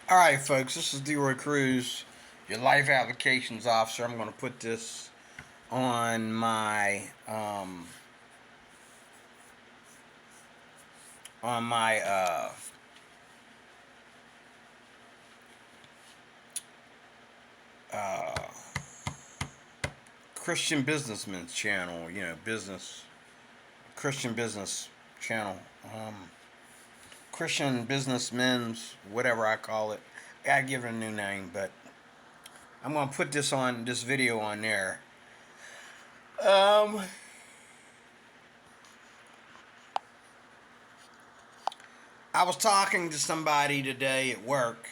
All right, folks, this is Leroy Cruz, your life applications officer. I'm going to put this on my uh, Christian businessman's channel. Business Christian business channel. Christian businessmen's whatever I call it. I give it a new name, but I'm going to put this video on there. Um, I was talking to somebody today at work.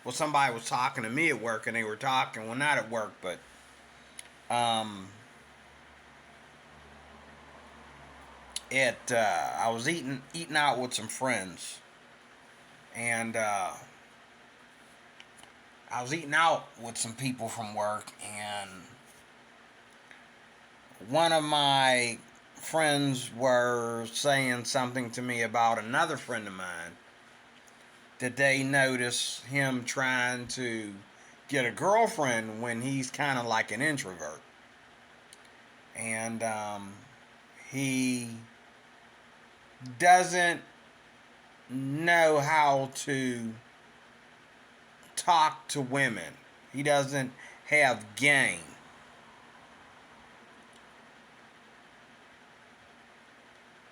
Well, somebody was talking to me at work, and they were talking. Well, not at work, but um, I was eating out with some friends, and I was eating out with some people from work, and one of my friends were saying something to me about another friend of mine that they noticed him trying to get a girlfriend when he's kind of like an introvert. And he doesn't know how to talk to women. He doesn't have game.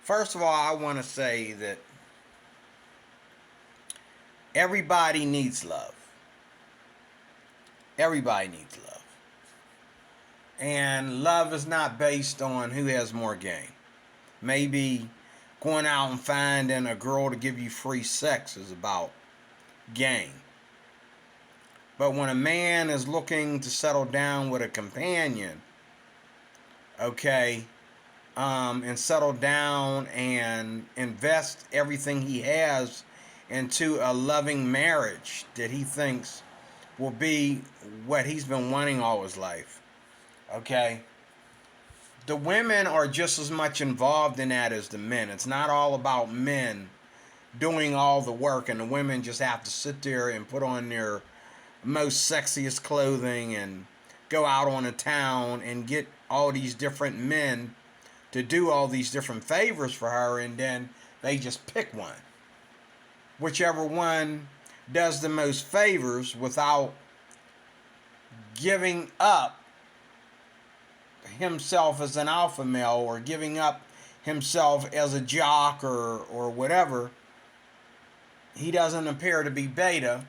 First of all, I want to say that everybody needs love. Everybody needs love. And love is not based on who has more game. Maybe going out and finding a girl to give you free sex is about game. But when a man is looking to settle down with a companion, okay, and settle down and invest everything he has into a loving marriage that he thinks will be what he's been wanting all his life, okay, the women are just as much involved in that as the men. It's not all about men doing all the work, and the women just have to sit there and put on their most sexiest clothing and go out on a town and get all these different men to do all these different favors for her, and then they just pick one. Whichever one does the most favors without giving up himself as an alpha male or giving up himself as a jock or whatever, he doesn't appear to be beta,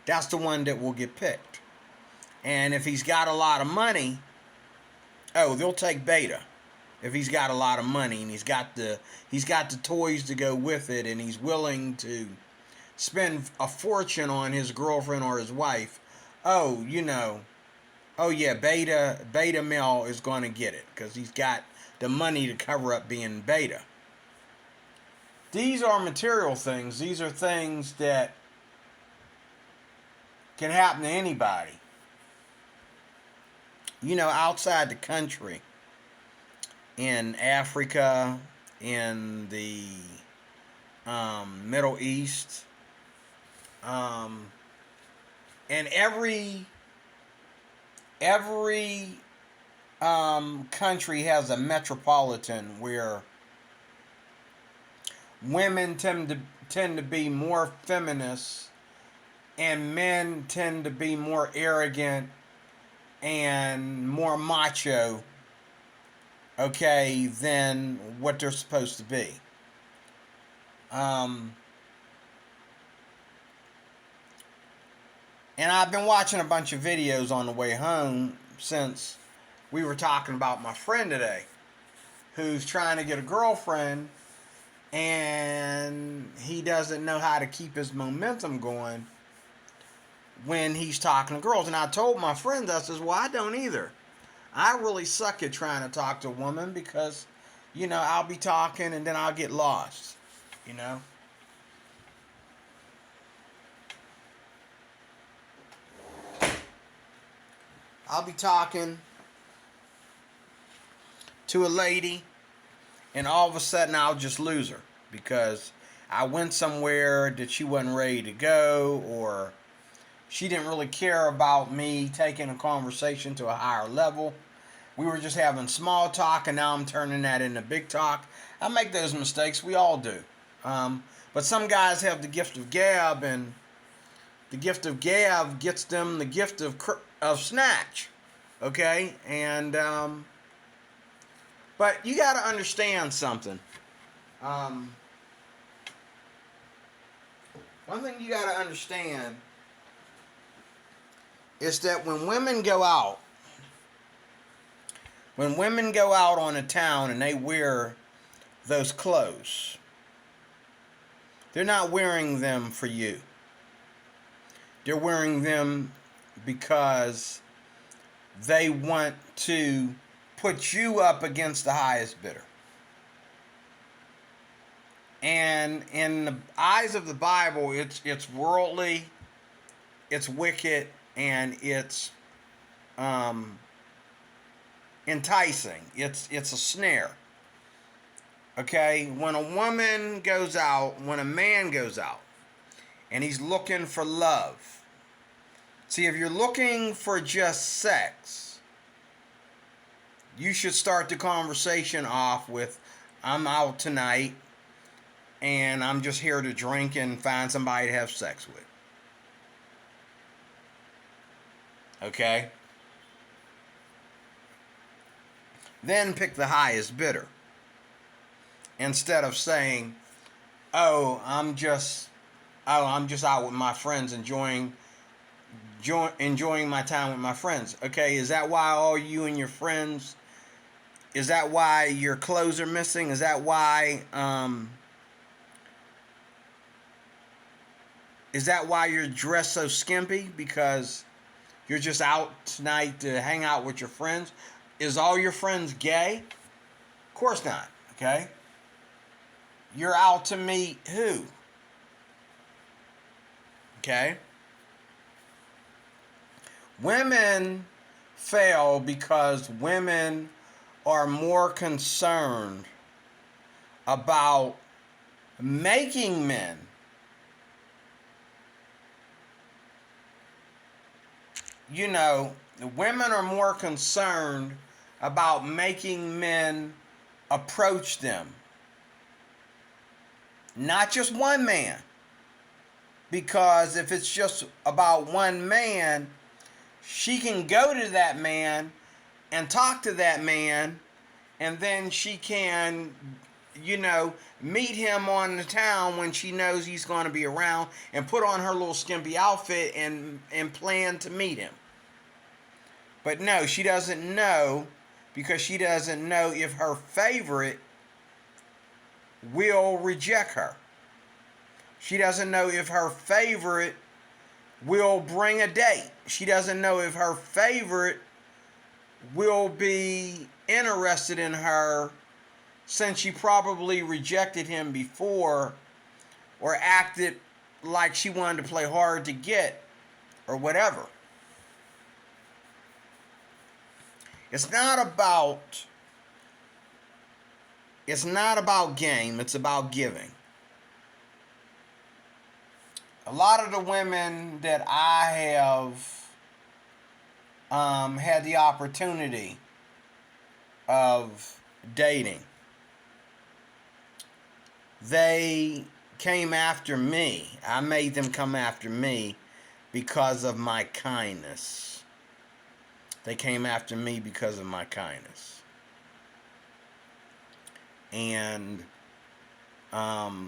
that's the one that will get picked. And if he's got a lot of money, they'll take beta. If he's got a lot of money and he's got the toys to go with it, and he's willing to spend a fortune on his girlfriend or his wife, oh yeah, beta male is going to get it because he's got the money to cover up being beta. These are material things. These are things that can happen to anybody. Outside the country, in Africa, in the Middle East, and every country has a metropolitan where women tend to be more feminist, and men tend to be more arrogant and more macho, okay, than what they're supposed to be. And I've been watching a bunch of videos on the way home since we were talking about my friend today who's trying to get a girlfriend, and he doesn't know how to keep his momentum going when he's talking to girls. And I told my friends, I says, well, I don't either. I really suck at trying to talk to a woman because, I'll be talking and then I'll get lost, I'll be talking to a lady, and all of a sudden I'll just lose her because I went somewhere that she wasn't ready to go, or she didn't really care about me taking a conversation to a higher level. We were just having small talk, and now I'm turning that into big talk. I make those mistakes. We all do. But some guys have the gift of gab, and the gift of gab gets them the gift of snatch. Okay? And, but you got to understand something. One thing you got to understand is that when women go out on a town and they wear those clothes, they're not wearing them for you. They're wearing them because they want to put you up against the highest bidder. And in the eyes of the Bible, it's worldly, it's wicked, and it's enticing. It's a snare. Okay? When a woman goes out, when a man goes out, and he's looking for love. See, if you're looking for just sex, you should start the conversation off with, I'm out tonight, and I'm just here to drink and find somebody to have sex with. Okay? Then pick the highest bidder. Instead of saying, I'm just out with my friends enjoying my time with my friends. Okay, is that why all you and your friends, is that why your clothes are missing? Is that why you're dressed so skimpy? Because you're just out tonight to hang out with your friends? Is all your friends gay? Of course not, okay? You're out to meet who? Okay? Women fail because women are more concerned about making men women are more concerned about making men approach them. Not just one man. Because if it's just about one man, she can go to that man and talk to that man, and then she can, meet him on the town when she knows he's going to be around, and put on her little skimpy outfit and plan to meet him. But no, she doesn't know, because she doesn't know if her favorite will reject her. She doesn't know if her favorite will bring a date. She doesn't know if her favorite will be interested in her, since she probably rejected him before, or acted like she wanted to play hard to get, or whatever. It's not about game, it's about giving. A lot of the women that I have had the opportunity of dating, they came after me. I made them come after me because of my kindness. They came after me because of my kindness. And I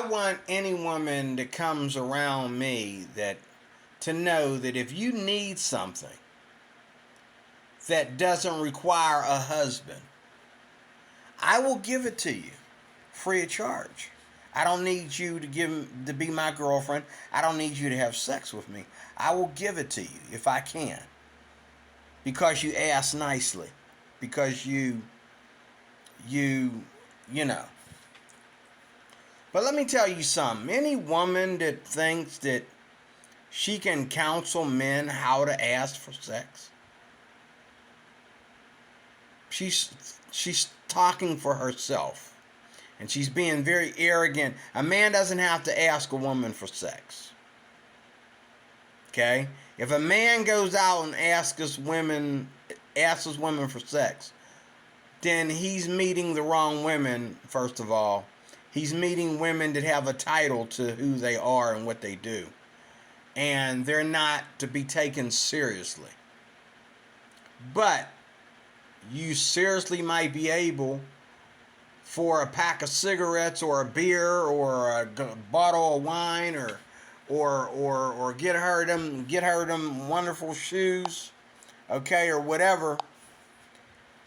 want any woman that comes around me to know that if you need something that doesn't require a husband, I will give it to you free of charge. I don't need you to be my girlfriend. I don't need you to have sex with me. I will give it to you if I can. Because you ask nicely. Because you know. But let me tell you something. Any woman that thinks that she can counsel men how to ask for sex. She's talking for herself. And she's being very arrogant. A man doesn't have to ask a woman for sex. Okay? If a man goes out and asks women for sex, then he's meeting the wrong women, first of all. He's meeting women that have a title to who they are and what they do. And they're not to be taken seriously. But you seriously might be able, for a pack of cigarettes or a beer or a bottle of wine, or get her them wonderful shoes, okay, or whatever,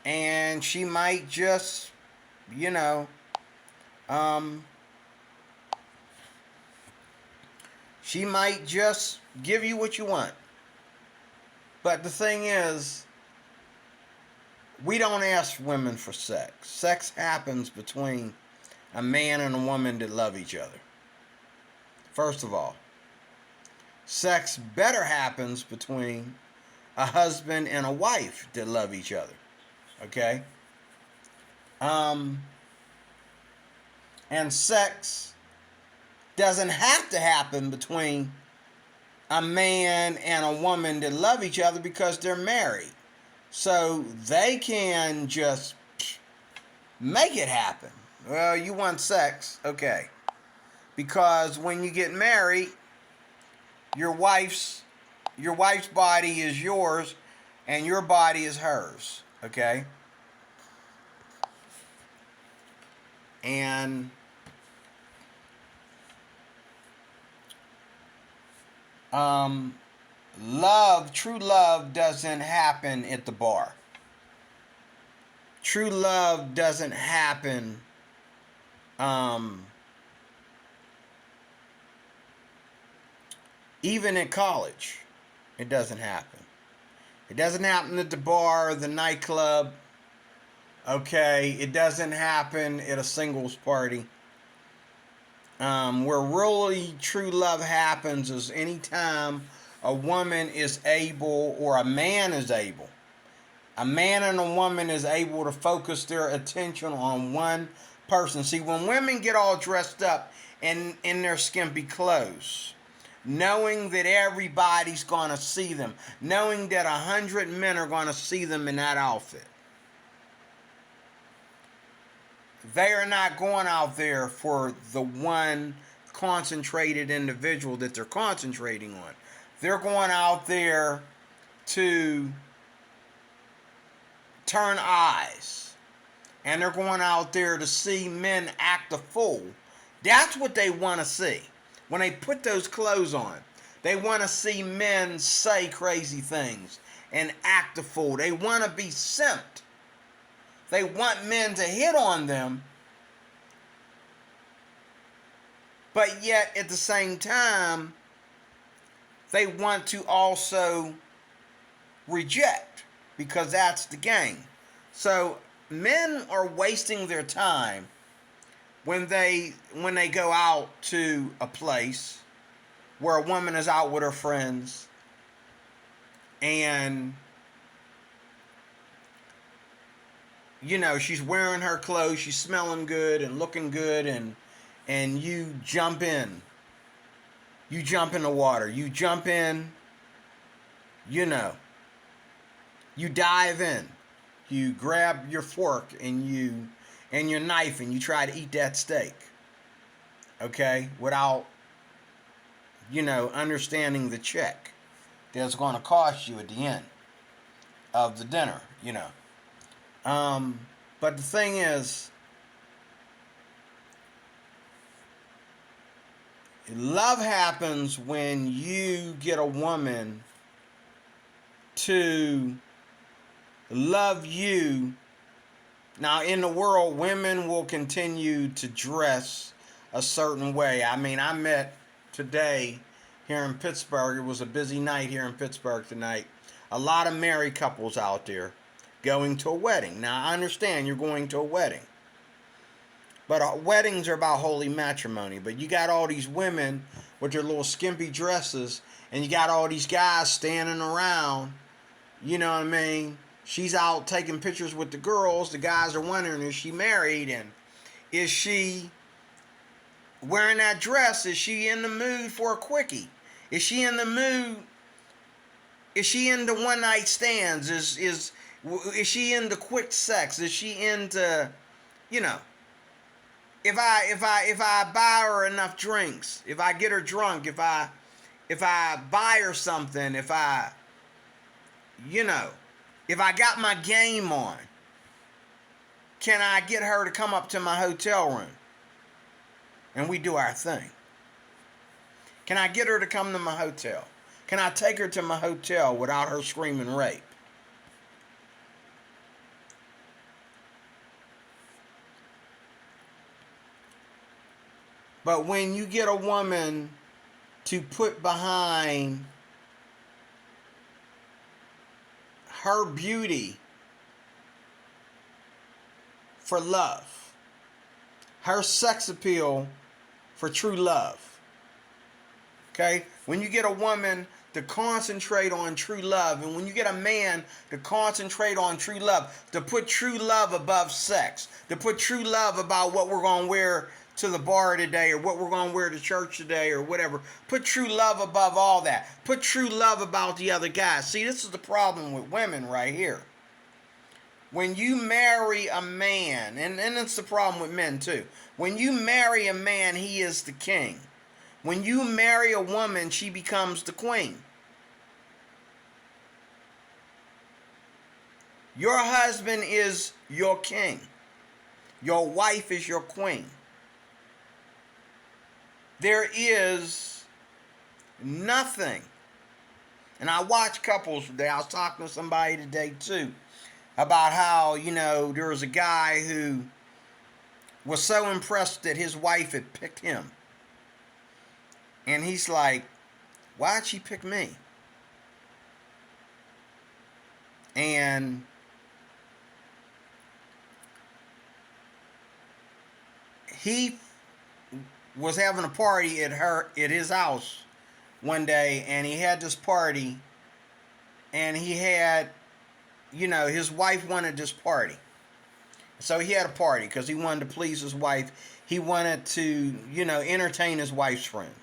and she might just, you know, she might just give you what you want. But the thing is, we don't ask women for sex. Sex happens between a man and a woman that love each other. First of all, sex better happens between a husband and a wife that love each other. Okay? And sex doesn't have to happen between a man and a woman that love each other because they're married. So they can just make it happen. Well, you want sex, okay. Because when you get married, your wife's body is yours and your body is hers, okay? And true love doesn't happen at the bar. True love doesn't happen even in college. It doesn't happen. It doesn't happen at the bar or the nightclub. Okay, it doesn't happen at a singles party. Where really true love happens is anytime a woman is able, or a man is able, a man and a woman is able to focus their attention on one person. See, when women get all dressed up in their skimpy clothes, knowing that everybody's going to see them, knowing that 100 men are going to see them in that outfit, they are not going out there for the one concentrated individual that they're concentrating on. They're going out there to turn eyes. And they're going out there to see men act a fool. That's what they want to see. When they put those clothes on, they want to see men say crazy things and act a fool. They want to be simped. They want men to hit on them. But yet, at the same time, they want to also reject, because that's the game. So men are wasting their time when they go out to a place where a woman is out with her friends and, you know, she's wearing her clothes, she's smelling good and looking good, and you jump in. You jump in the water. You jump in, you know. You dive in. You grab your fork and your knife and you try to eat that steak. Okay? Without, you know, understanding the check that's going to cost you at the end of the dinner, you know. But the thing is, love happens when you get a woman to love you. Now, in the world, women will continue to dress a certain way. I mean, I met today here in Pittsburgh. It was a busy night here in Pittsburgh tonight. A lot of married couples out there going to a wedding. Now, I understand you're going to a wedding. But weddings are about holy matrimony. But you got all these women with their little skimpy dresses, and you got all these guys standing around. You know what I mean? She's out taking pictures with the girls. The guys are wondering, is she married? And is she wearing that dress? Is she in the mood for a quickie? Is she in the mood? Is she into one night stands? Is she into quick sex? Is she into, you know, if I buy her enough drinks, if I get her drunk, if I buy her something, if I, you know, if I got my game on, can I get her to come up to my hotel room and we do our thing? Can I get her to come to my hotel? Can I take her to my hotel without her screaming rape? But when you get a woman to put behind her beauty for love, her sex appeal for true love, okay? When you get a woman to concentrate on true love, and when you get a man to concentrate on true love, to put true love above sex, to put true love about what we're going to wear to the bar today, or what we're going to wear to church today, or whatever. Put true love above all that. Put true love about the other guys. See, this is the problem with women right here. When you marry a man, and it's the problem with men too. When you marry a man, he is the king. When you marry a woman, she becomes the queen. Your husband is your king. Your wife is your queen. There is nothing. And I watch couples today. I was talking to somebody today too about how, you know, there was a guy who was so impressed that his wife had picked him. And he's like, why'd she pick me? And he was having a party at his house one day, and he had this party, and he had, you know, his wife wanted this party. So he had a party because he wanted to please his wife. He wanted to, you know, entertain his wife's friends.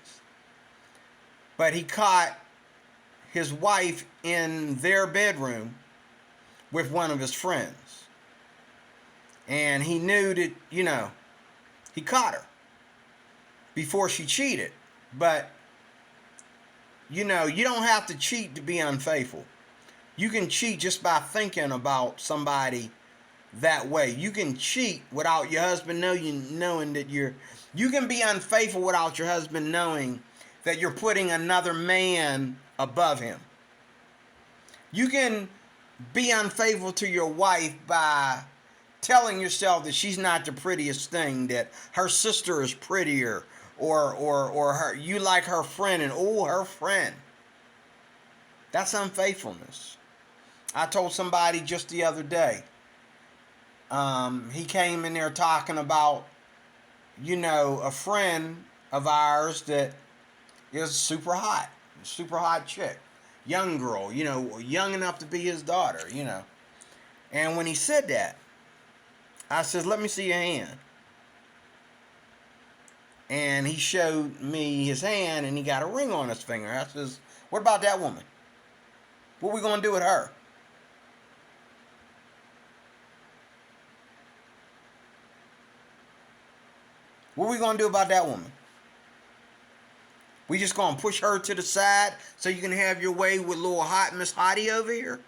But he caught his wife in their bedroom with one of his friends. And he knew that, you know, he caught her before she cheated. But, you know, you don't have to cheat to be unfaithful. You can cheat just by thinking about somebody that way. You can cheat without your husband knowing that you can be unfaithful without your husband knowing that you're putting another man above him. You can be unfaithful to your wife by telling yourself that she's not the prettiest thing, that her sister is prettier, or her, you like her friend, and her friend. That's unfaithfulness. I told somebody just the other day, he came in there talking about, you know, a friend of ours that is super hot chick, young girl, you know, young enough to be his daughter, you know. And when he said that, I said, let me see your hand. And he showed me his hand, and he got a ring on his finger. I says, what about that woman? What we gonna do with her? What we gonna do about that woman? We just gonna push her to the side so you can have your way with little hot Miss Hottie over here?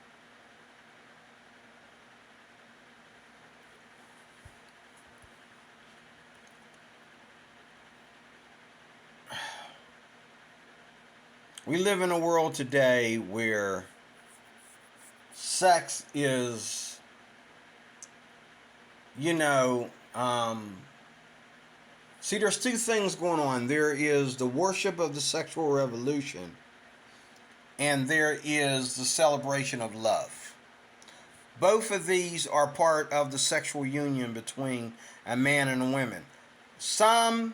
We live in a world today where sex is, you know, see, there's two things going on. There is the worship of the sexual revolution, and there is the celebration of love. Both of these are part of the sexual union between a man and a woman. Some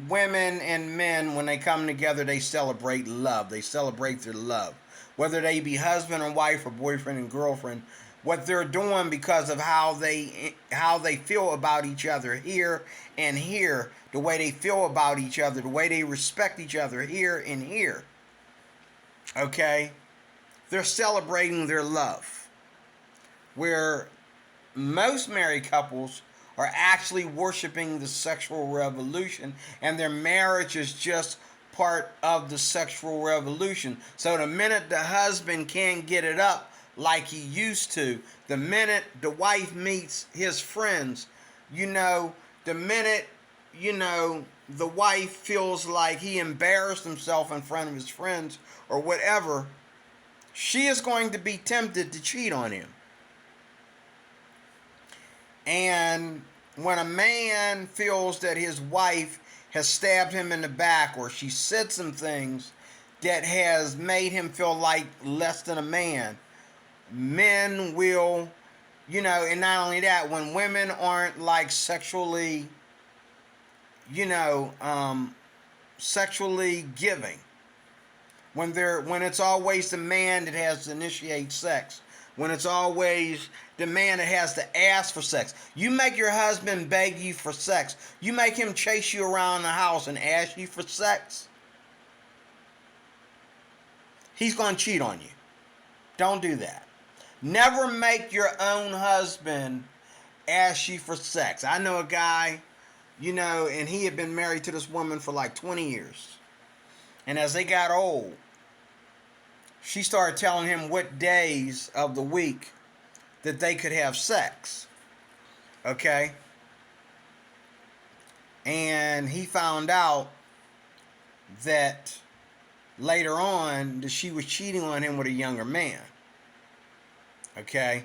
women and men, when they come together, they celebrate love. They celebrate their love. Whether they be husband and wife or boyfriend and girlfriend, what they're doing because of how they feel about each other here and here, the way they feel about each other, the way they respect each other here and here. Okay? They're celebrating their love. Where most married couples are actually worshiping the sexual revolution, and their marriage is just part of the sexual revolution. So the minute the husband can't get it up like he used to, the minute the wife meets his friends, the minute, the wife feels like he embarrassed himself in front of his friends or whatever, she is going to be tempted to cheat on him. And when a man feels that his wife has stabbed him in the back, or she said some things that has made him feel like less than a man, men will, and not only that, when women aren't like sexually, sexually giving, when it's always the man that has to initiate sex, when it's always the man that has to ask for sex. You make your husband beg you for sex. You make him chase you around the house and ask you for sex. He's going to cheat on you. Don't do that. Never make your own husband ask you for sex. I know a guy, and he had been married to this woman for like 20 years. And as they got old, she started telling him what days of the week that they could have sex. Okay? And he found out that later on that she was cheating on him with a younger man. Okay?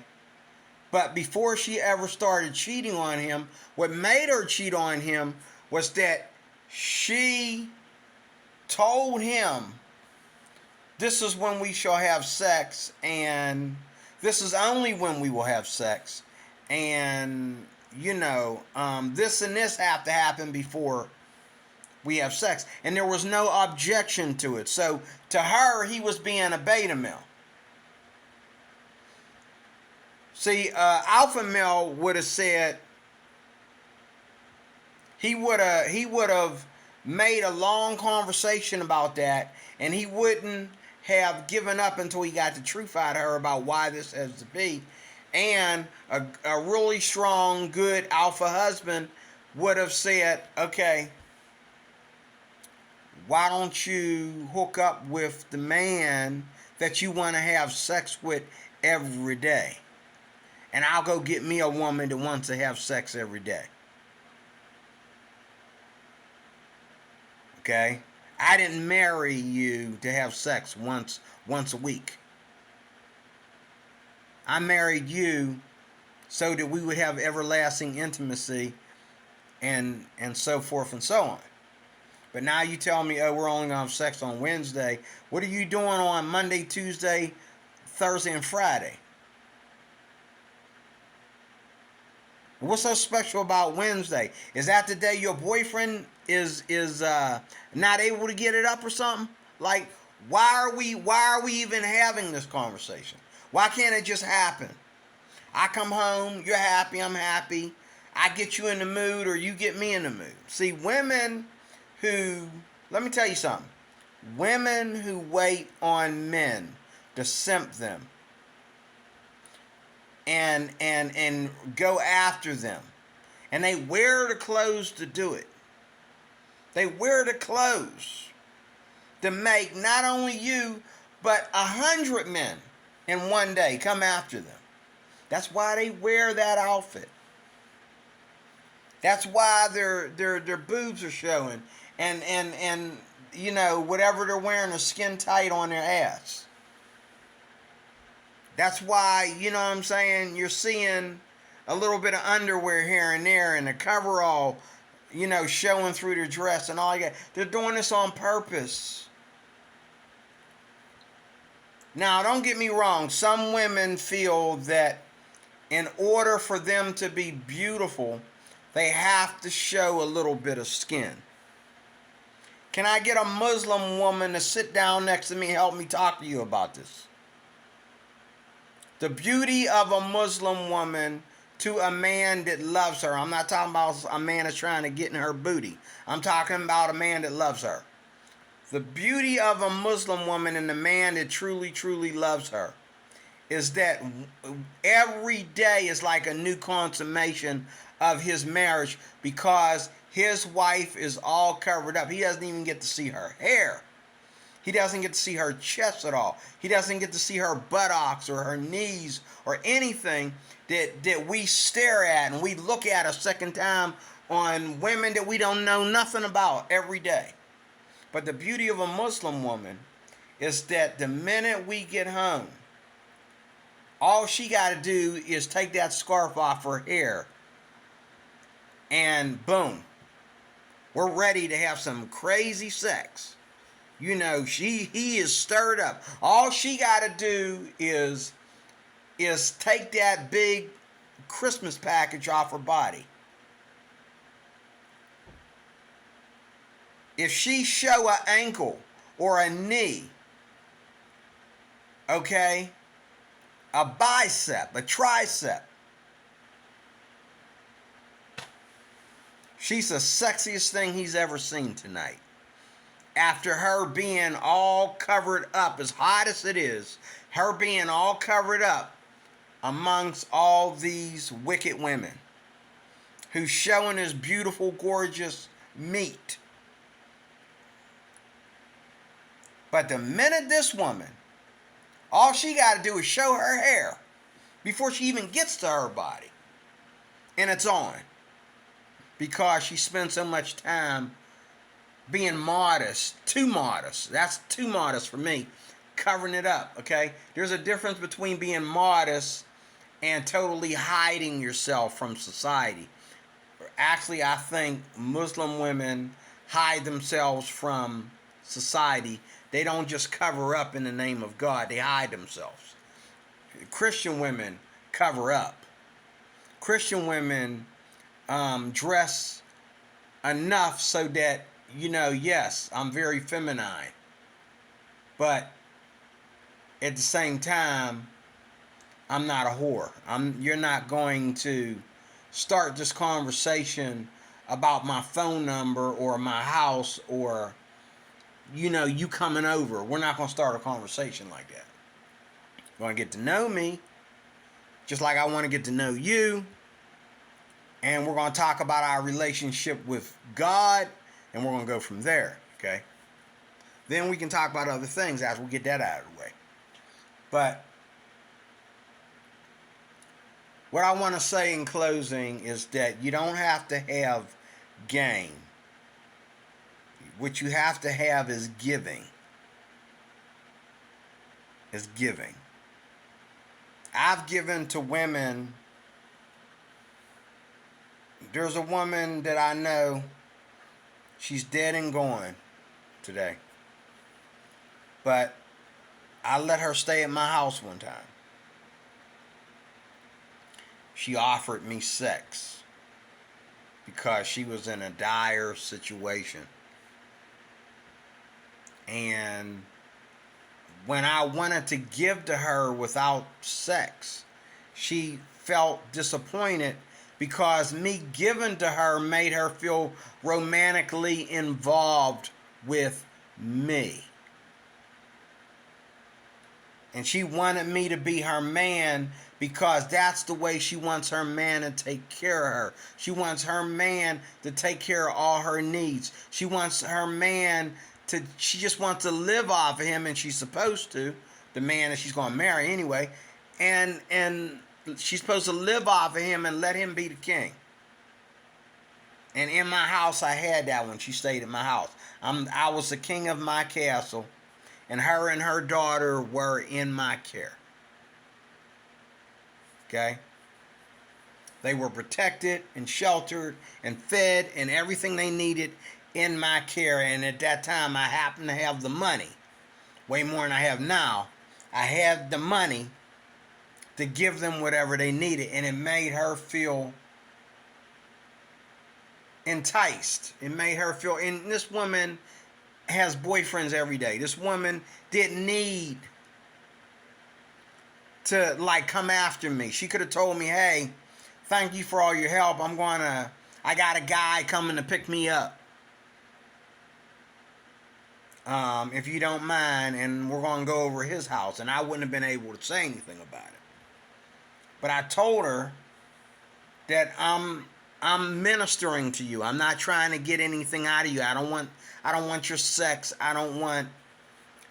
But before she ever started cheating on him, what made her cheat on him was that she told him, this is when we shall have sex, and this is only when we will have sex, and this and this have to happen before we have sex. And there was no objection to it. So to her, he was being a beta male. See, alpha male would have said, he would have made a long conversation about that, and he wouldn't have given up until he got the truth out of her about why this has to be. And a really strong, good alpha husband would have said, okay, why don't you hook up with the man that you want to have sex with every day? And I'll go get me a woman that wants to have sex every day. Okay? I didn't marry you to have sex once a week. I married you so that we would have everlasting intimacy and so forth and so on. But now you tell me, oh, we're only going to have sex on Wednesday. What are you doing on Monday, Tuesday, Thursday, and Friday? What's so special about Wednesday? Is that the day your boyfriend is not able to get it up or something? Like, why are we even having this conversation? Why can't it just happen? I come home, you're happy, I'm happy. I get you in the mood, or you get me in the mood. See, women who, let me tell you something. Women who wait on men to simp them and go after them, and they wear the clothes to do it. They wear the clothes to make not only you, but 100 men in one day come after them. That's why they wear that outfit. That's why their boobs are showing, and whatever they're wearing is skin tight on their ass. That's why, what I'm saying, you're seeing a little bit of underwear here and there, and the coverall, showing through their dress and all that. They're doing this on purpose. Now, don't get me wrong. Some women feel that in order for them to be beautiful, they have to show a little bit of skin. Can I get a Muslim woman to sit down next to me and help me talk to you about this? The beauty of a Muslim woman to a man that loves her. I'm not talking about a man that's trying to get in her booty. I'm talking about a man that loves her. The beauty of a Muslim woman and the man that truly, truly loves her is that every day is like a new consummation of his marriage, because his wife is all covered up. He doesn't even get to see her hair. He doesn't get to see her chest at all. He doesn't get to see her buttocks or her knees or anything that we stare at and we look at a second time on women that we don't know nothing about every day. But the beauty of a Muslim woman is that the minute we get home, all she got to do is take that scarf off her hair and boom, we're ready to have some crazy sex. You know, he is stirred up. All she got to do is take that big Christmas package off her body. If she show an ankle or a knee, okay, a bicep, a tricep, she's the sexiest thing he's ever seen tonight. After her being all covered up, as hot as it is, her being all covered up amongst all these wicked women who's showing his beautiful, gorgeous meat. But the minute this woman, all she got to do is show her hair before she even gets to her body, and it's on, because she spends so much time being modest, too modest. That's too modest for me. Covering it up, okay? There's a difference between being modest and totally hiding yourself from society. Actually, I think Muslim women hide themselves from society. They don't just cover up in the name of God. They hide themselves. Christian women cover up. Christian women dress enough so that, you know, yes, I'm very feminine, but at the same time, I'm not a whore. You're not going to start this conversation about my phone number or my house or, you know, you coming over. We're not going to start a conversation like that. You're going to get to know me, just like I want to get to know you, and we're going to talk about our relationship with God, and we're going to go from there, okay? Then we can talk about other things after we get that out of the way. But what I want to say in closing is that you don't have to have gain. What you have to have is giving. Is giving. I've given to women. There's a woman that I know. She's dead and gone today. But I let her stay at my house one time. She offered me sex because she was in a dire situation. And when I wanted to give to her without sex, she felt disappointed because me giving to her made her feel romantically involved with me. And she wanted me to be her man because that's the way she wants her man to take care of her. She wants her man to take care of all her needs. She wants her man to, she just wants to live off of him, and she's supposed to, the man that she's going to marry anyway. And she's supposed to live off of him and let him be the king. And in my house, I had that when she stayed at my house. I was the king of my castle, and her daughter were in my care. Okay? They were protected and sheltered and fed and everything they needed in my care. And at that time, I happened to have the money, way more than I have now. I had the money to give them whatever they needed, and it made her feel enticed. It made her feel, and this woman has boyfriends every day. This woman didn't need to like come after me. She could have told me, hey, thank you for all your help. I got a guy coming to pick me up. If you don't mind, and we're going to go over his house. And I wouldn't have been able to say anything about it. But I told her that I'm ministering to you. I'm not trying to get anything out of you. I don't want your sex. I don't want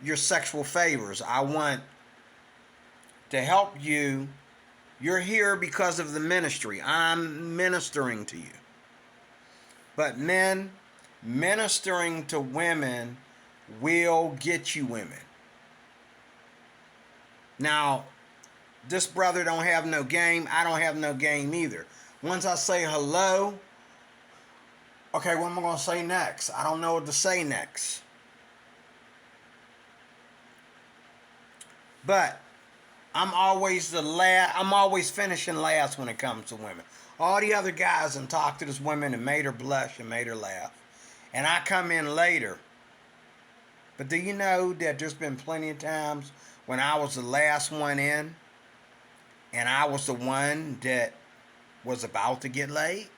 your sexual favors. I want to help you. You're here because of the ministry. I'm ministering to you. But men, ministering to women will get you women. Now, this brother don't have no game. I don't have no game either. Once I say hello, okay, what am I going to say next? I don't know what to say next. But I'm always I'm always finishing last when it comes to women. All the other guys and talked to this woman and made her blush and made her laugh. And I come in later. But do you know that there's been plenty of times when I was the last one in and I was the one that was about to get laid?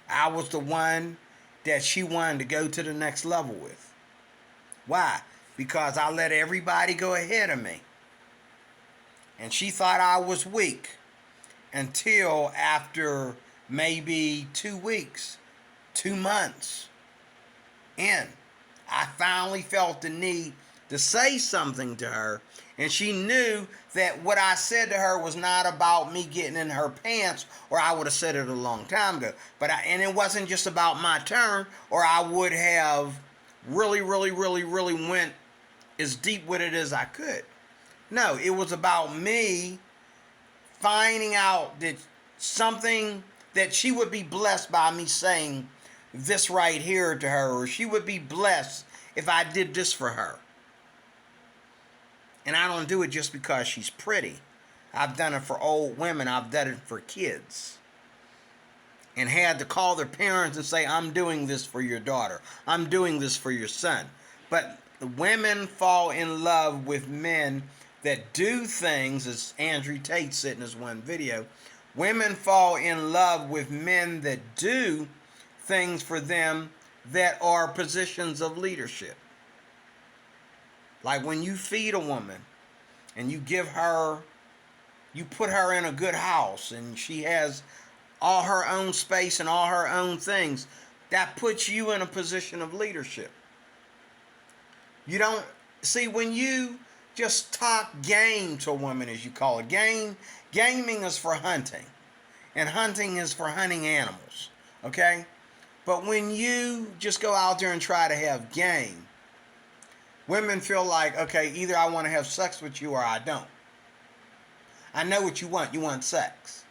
I was the one that she wanted to go to the next level with. Why? Because I let everybody go ahead of me. And she thought I was weak until after maybe 2 weeks, 2 months in. I finally felt the need to say something to her, and she knew that what I said to her was not about me getting in her pants, or I would have said it a long time ago. And it wasn't just about my turn, or I would have really went as deep with it as I could. No, it was about me finding out that something that she would be blessed by me saying this right here to her, or she would be blessed if I did this for her. And I don't do it just because she's pretty. I've done it for old women. I've done it for kids. And had to call their parents and say, I'm doing this for your daughter. I'm doing this for your son. But women fall in love with men that do things, as Andrew Tate said in his one video. Women fall in love with men that do things for them that are positions of leadership. Like when you feed a woman and you give her, you put her in a good house and she has all her own space and all her own things, that puts you in a position of leadership. You don't, see, when you just talk game to a woman, as you call it, gaming is for hunting. And hunting is for hunting animals, okay? But when you just go out there and try to have game, women feel like, okay, either I want to have sex with you or I don't. I know what you want. You want sex.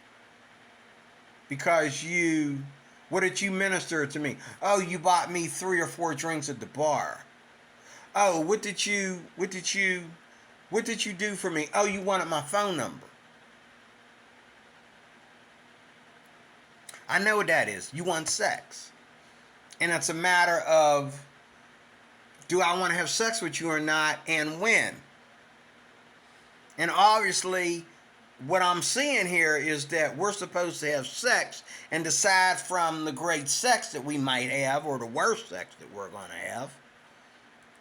Because what did you minister to me? Oh, you bought me 3 or 4 drinks at the bar. Oh, what did you do for me? Oh, you wanted my phone number. I know what that is. You want sex. And it's a matter of, do I want to have sex with you or not, and when? And obviously, what I'm seeing here is that we're supposed to have sex and decide from the great sex that we might have, or the worst sex that we're going to have,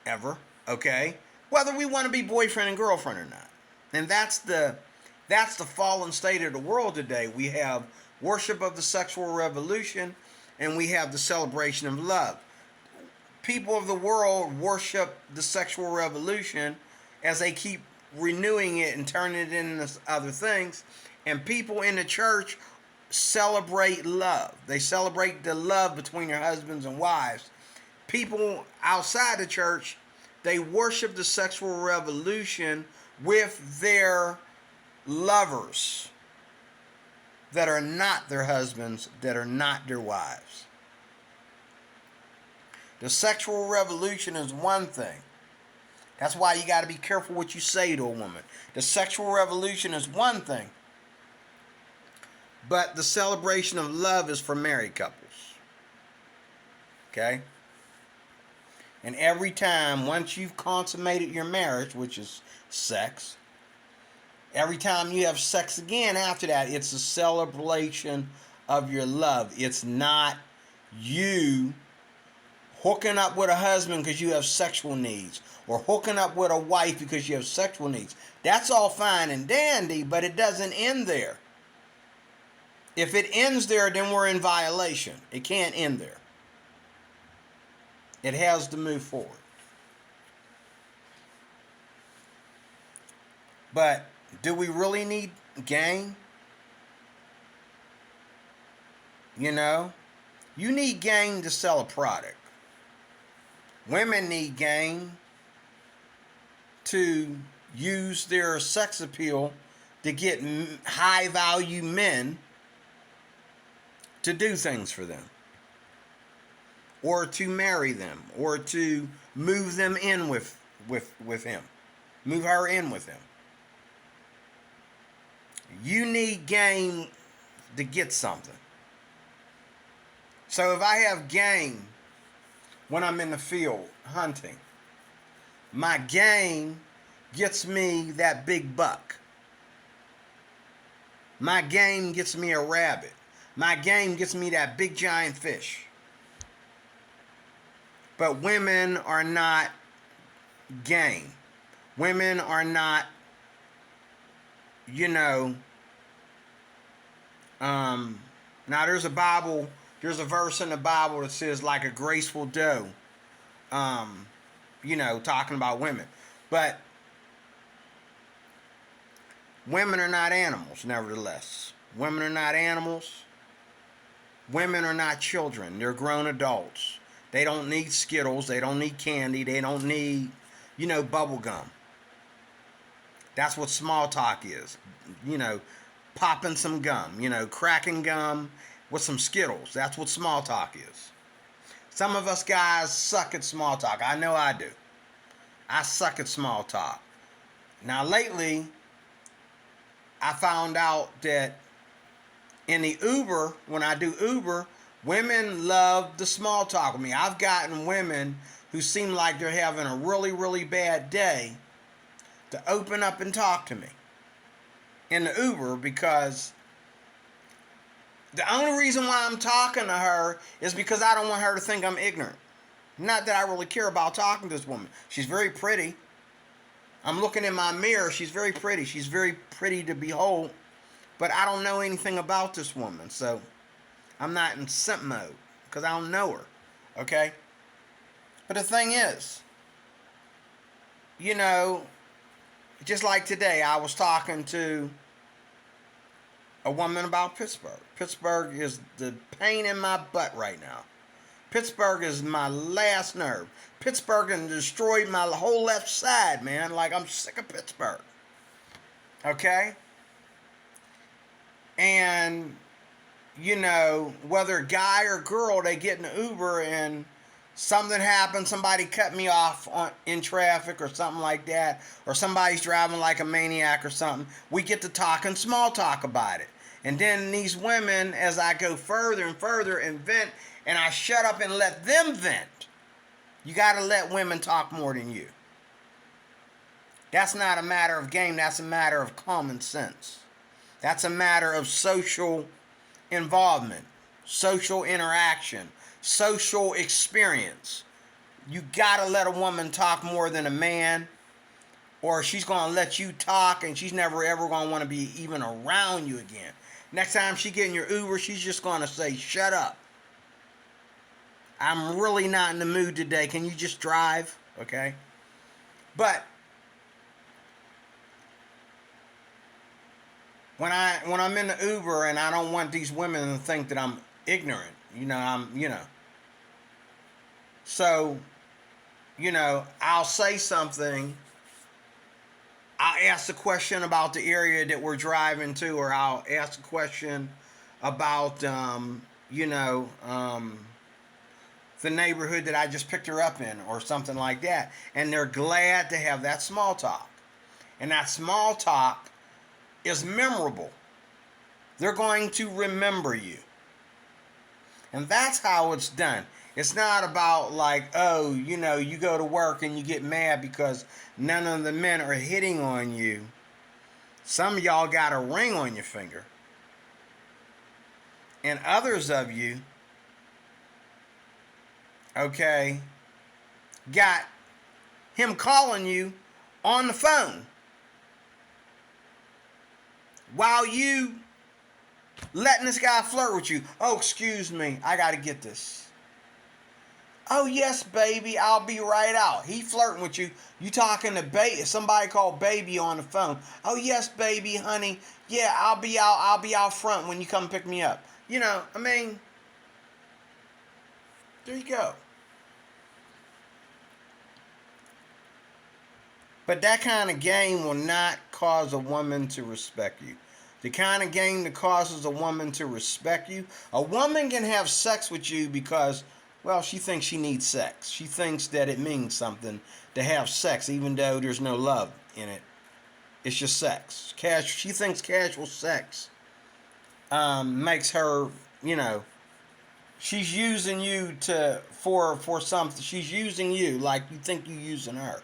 ever, okay? Whether we want to be boyfriend and girlfriend or not. And that's the fallen state of the world today. We have worship of the sexual revolution, and we have the celebration of love. People of the world worship the sexual revolution as they keep renewing it and turning it into other things. And people in the church celebrate love. They celebrate the love between their husbands and wives. People outside the church, they worship the sexual revolution with their lovers that are not their husbands, that are not their wives. The sexual revolution is one thing. That's why you got to be careful what you say to a woman. The sexual revolution is one thing. But the celebration of love is for married couples. Okay? And every time, once you've consummated your marriage, which is sex, every time you have sex again after that, it's a celebration of your love. It's not you hooking up with a husband because you have sexual needs, or hooking up with a wife because you have sexual needs. That's all fine and dandy, but it doesn't end there. If it ends there, then we're in violation. It can't end there. It has to move forward. But do we really need game? You know, you need game to sell a product. Women need game to use their sex appeal to get high value men to do things for them, or to marry them, or to move them in with him, move her in with him. You need game to get something. So if I have game when I'm in the field hunting, my game gets me that big buck. My game gets me a rabbit. My game gets me that big giant fish. But women are not game. Women are not, now there's a verse in the Bible that says like a graceful doe, talking about women. But women are not animals, nevertheless. Women are not animals. Women are not children. They're grown adults. They don't need Skittles. They don't need candy. They don't need, bubble gum. That's what small talk is. Popping some gum. Cracking gum with some Skittles. That's what small talk is. Some of us guys suck at small talk. I know I do. I suck at small talk. Now lately, I found out that in the Uber, when I do Uber, women love the small talk with me. I've gotten women who seem like they're having a really, really bad day to open up and talk to me in the Uber, because the only reason why I'm talking to her is because I don't want her to think I'm ignorant. Not that I really care about talking to this woman. She's very pretty. I'm looking in my mirror. She's very pretty. She's very pretty to behold. But I don't know anything about this woman. So I'm not in simp mode because I don't know her. Okay? But the thing is, just like today, I was talking to a woman about Pittsburgh. Pittsburgh is the pain in my butt right now. Pittsburgh is my last nerve. Pittsburgh has destroyed my whole left side, man. Like, I'm sick of Pittsburgh. Okay? And, whether guy or girl, they get in the Uber and something happens, somebody cut me off in traffic or something like that, or somebody's driving like a maniac or something, we get to talking small talk about it. And then these women, as I go further and further and vent, and I shut up and let them vent. You got to let women talk more than you. That's not a matter of game. That's a matter of common sense. That's a matter of social involvement, social interaction, social experience. You got to let a woman talk more than a man, or she's going to let you talk and she's never ever going to want to be even around you again. Next time she get in your Uber, she's just going to say, shut up. I'm really not in the mood today. Can you just drive? Okay? But when I'm in the Uber and I don't want these women to think that I'm ignorant, So, I'll say something. I'll ask a question about the area that we're driving to, or I'll ask a question about, the neighborhood that I just picked her up in, or something like that. And they're glad to have that small talk. And that small talk is memorable. They're going to remember you. And that's how it's done. It's not about like, oh, you go to work and you get mad because none of the men are hitting on you. Some of y'all got a ring on your finger. And others of you, okay, got him calling you on the phone while you letting this guy flirt with you. Oh, excuse me, I gotta get this. Oh, yes, baby, I'll be right out. He flirting with you. You talking to somebody called baby on the phone. Oh, yes, baby, honey. Yeah, I'll be out front when you come pick me up. I mean, there you go. But that kind of game will not cause a woman to respect you. The kind of game that causes a woman to respect you, a woman can have sex with you because, well, she thinks she needs sex. She thinks that it means something to have sex, even though there's no love in it. It's just sex. She thinks casual sex makes her, she's using you for something. She's using you like you think you're using her.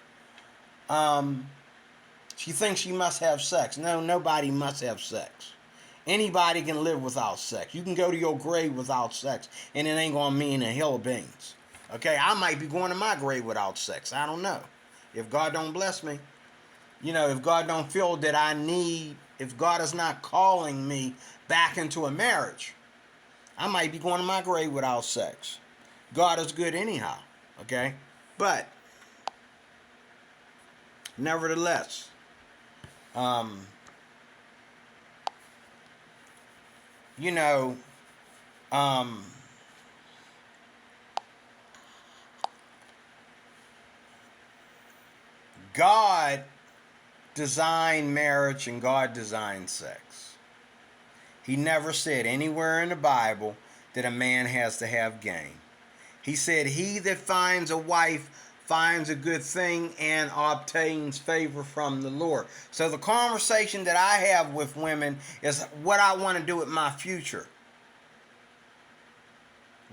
She thinks she must have sex. No, nobody must have sex. Anybody can live without sex. You can go to your grave without sex, and it ain't gonna mean a hill of beans. Okay, I might be going to my grave without sex. I don't know. If God don't bless me, if God don't feel that if God is not calling me back into a marriage, I might be going to my grave without sex. God is good anyhow. Okay, but nevertheless, um, you know, um, God designed marriage and God designed sex. He never said anywhere in the Bible that a man has to have game. He said, he that finds a wife finds a good thing and obtains favor from the Lord. So the conversation that I have with women is what I want to do with my future.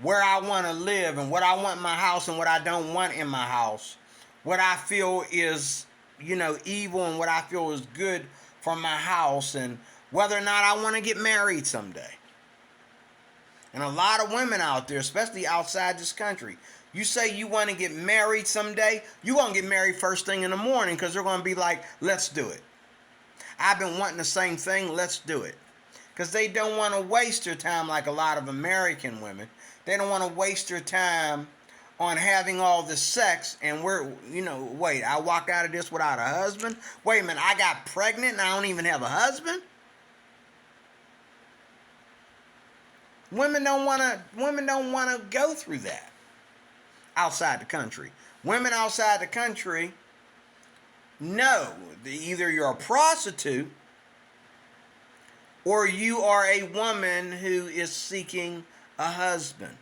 Where I want to live and what I want in my house and what I don't want in my house. What I feel is, evil and what I feel is good for my house, and whether or not I want to get married someday. And a lot of women out there, especially outside this country, you say you want to get married someday, you're going to get married first thing in the morning because they're going to be like, let's do it. I've been wanting the same thing, let's do it. Because they don't want to waste their time like a lot of American women. They don't want to waste their time on having all this sex and wait, I walked out of this without a husband? Wait a minute, I got pregnant and I don't even have a husband? Women don't want to go through that outside the country. Women outside the country know that either you're a prostitute or you are a woman who is seeking a husband.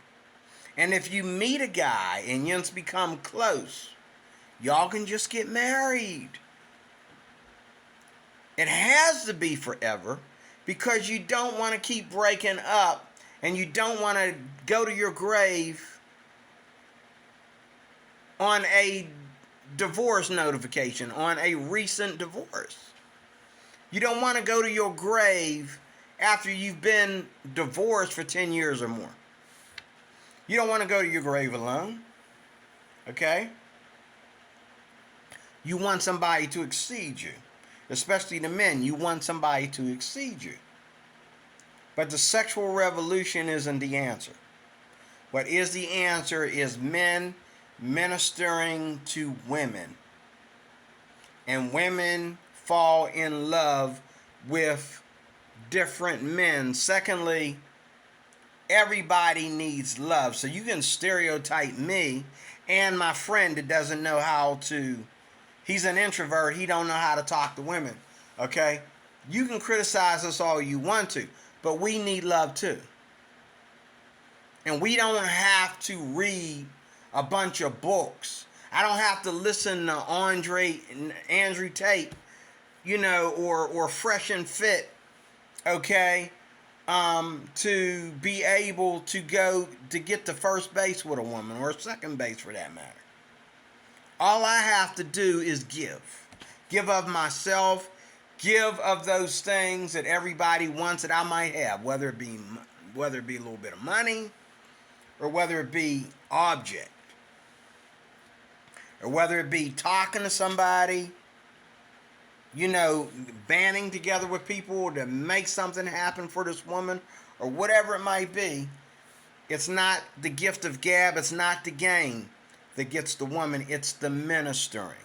And if you meet a guy and you become close, y'all can just get married. It has to be forever because you don't want to keep breaking up and you don't want to go to your grave on a divorce notification, on a recent divorce. You don't want to go to your grave after you've been divorced for 10 years or more. You don't want to go to your grave alone. Okay? You want somebody to exceed you. Especially the men. You want somebody to exceed you. But the sexual revolution isn't the answer. What is the answer is men ministering to women. And women fall in love with different men. Secondly, everybody needs love. So you can stereotype me and my friend that doesn't know how to, he's an introvert, he don't know how to talk to women. Okay? You can criticize us all you want to, but we need love too. And we don't have to read a bunch of books. I don't have to listen to Andrew Tate, or Fresh and Fit, okay, to be able to go to get to first base with a woman, or second base for that matter. All I have to do is give of myself, give of those things that everybody wants that I might have, whether it be a little bit of money, or whether it be object, or whether it be talking to somebody, banding together with people to make something happen for this woman, or whatever it might be. It's not the gift of gab, it's not the game that gets the woman, it's the ministering.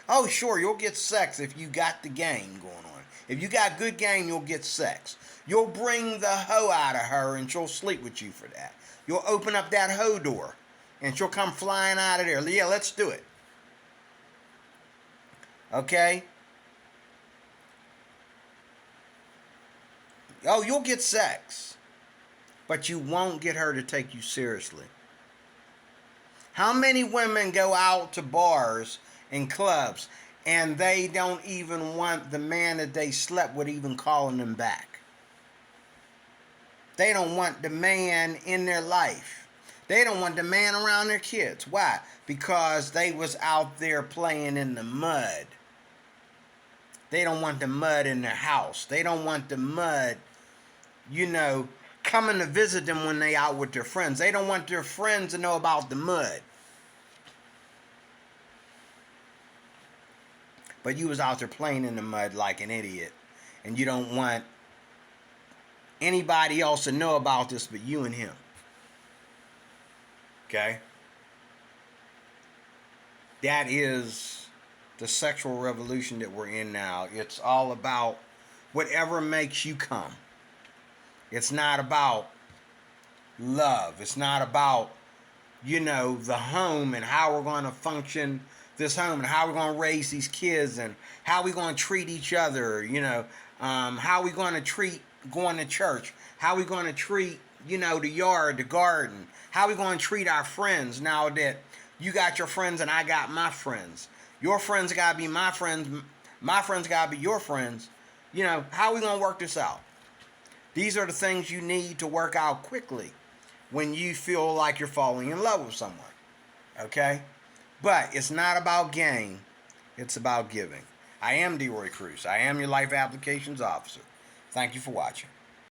Oh, sure, you'll get sex if you got the game going on. If you got good game, you'll get sex. You'll bring the hoe out of her and she'll sleep with you for that. You'll open up that hoe door and she'll come flying out of there. Yeah, let's do it. Okay? Oh, you'll get sex, but you won't get her to take you seriously. How many women go out to bars and clubs and they don't even want the man that they slept with even calling them back? They don't want the man in their life. They don't want the man around their kids. Why? Because they was out there playing in the mud. They don't want the mud in their house. They don't want the mud, coming to visit them when they out with their friends. They don't want their friends to know about the mud. But you was out there playing in the mud like an idiot. And you don't want anybody else to know about this but you and him. Okay? That is the sexual revolution that we're in now. It's all about whatever makes you come. It's not about love. It's not about, the home and how we're going to function this home and how we're going to raise these kids and how we're going to treat each other, how we're going to treat going to church, how we're going to treat, the yard, the garden, how we're going to treat our friends now that you got your friends and I got my friends. Your friends got to be my friends got to be your friends. How are we going to work this out? These are the things you need to work out quickly when you feel like you're falling in love with someone. Okay? But it's not about game. It's about giving. I am DeRoy Cruz. I am your Life Applications Officer. Thank you for watching.